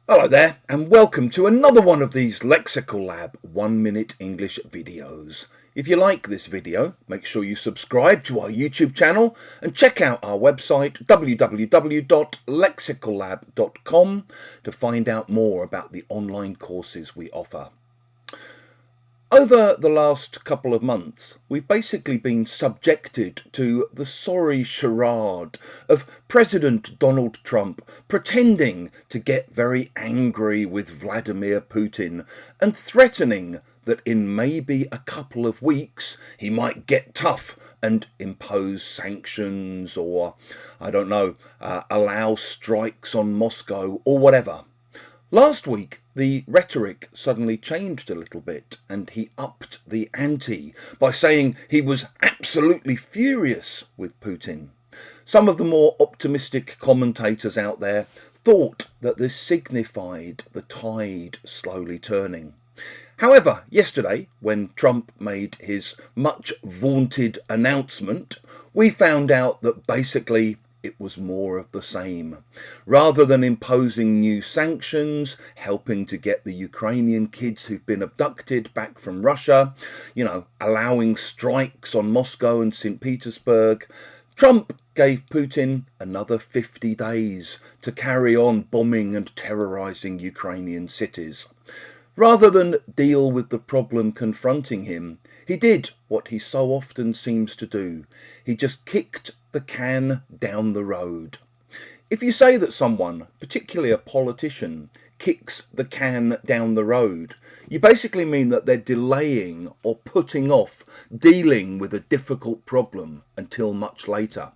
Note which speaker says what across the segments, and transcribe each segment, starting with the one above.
Speaker 1: Hello there, and welcome to another one of these Lexical Lab 1-minute English videos. If you like this video, make sure you subscribe to our YouTube channel and check out our website www.lexicallab.com to find out more about the online courses we offer. Over the last couple of months, we've basically been subjected to the sorry charade of President Donald Trump pretending to get very angry with Vladimir Putin and threatening that in maybe a couple of weeks he might get tough and impose sanctions or, I don't know, allow strikes on Moscow or whatever. Last week, the rhetoric suddenly changed a little bit and he upped the ante by saying he was absolutely furious with Putin. Some of the more optimistic commentators out there thought that this signified the tide slowly turning. However, yesterday, when Trump made his much vaunted announcement, we found out that basically it was more of the same. Rather than imposing new sanctions, helping to get the Ukrainian kids who've been abducted back from Russia, allowing strikes on Moscow and St. Petersburg, Trump gave Putin another 50 days to carry on bombing and terrorizing Ukrainian cities. Rather than deal with the problem confronting him, he did what he so often seems to do. He just kicked the can down the road. If you say that someone, particularly a politician, kicks the can down the road, you basically mean that they're delaying or putting off dealing with a difficult problem until much later.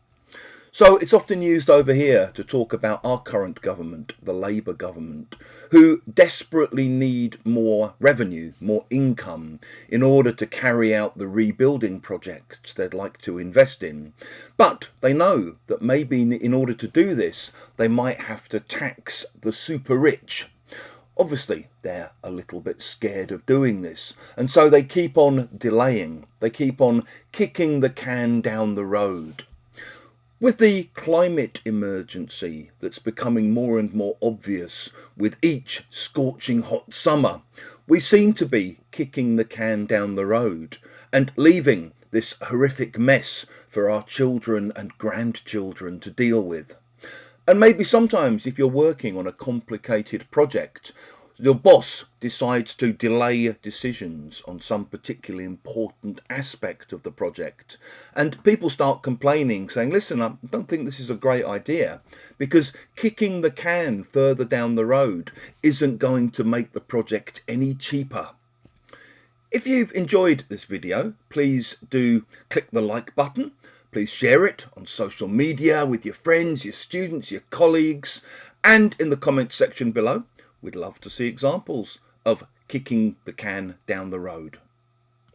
Speaker 1: So it's often used over here to talk about our current government, the Labour government, who desperately need more revenue, more income, in order to carry out the rebuilding projects they'd like to invest in. But they know that maybe in order to do this, they might have to tax the super rich. Obviously, they're a little bit scared of doing this, and so they keep on delaying. They keep on kicking the can down the road. With the climate emergency that's becoming more and more obvious with each scorching hot summer, we seem to be kicking the can down the road and leaving this horrific mess for our children and grandchildren to deal with. And maybe sometimes if you're working on a complicated project, your boss decides to delay decisions on some particularly important aspect of the project. And people start complaining, saying, listen, I don't think this is a great idea because kicking the can further down the road isn't going to make the project any cheaper. If you've enjoyed this video, please do click the like button. Please share it on social media with your friends, your students, your colleagues, and in the comments section below. We'd love to see examples of kicking the can down the road.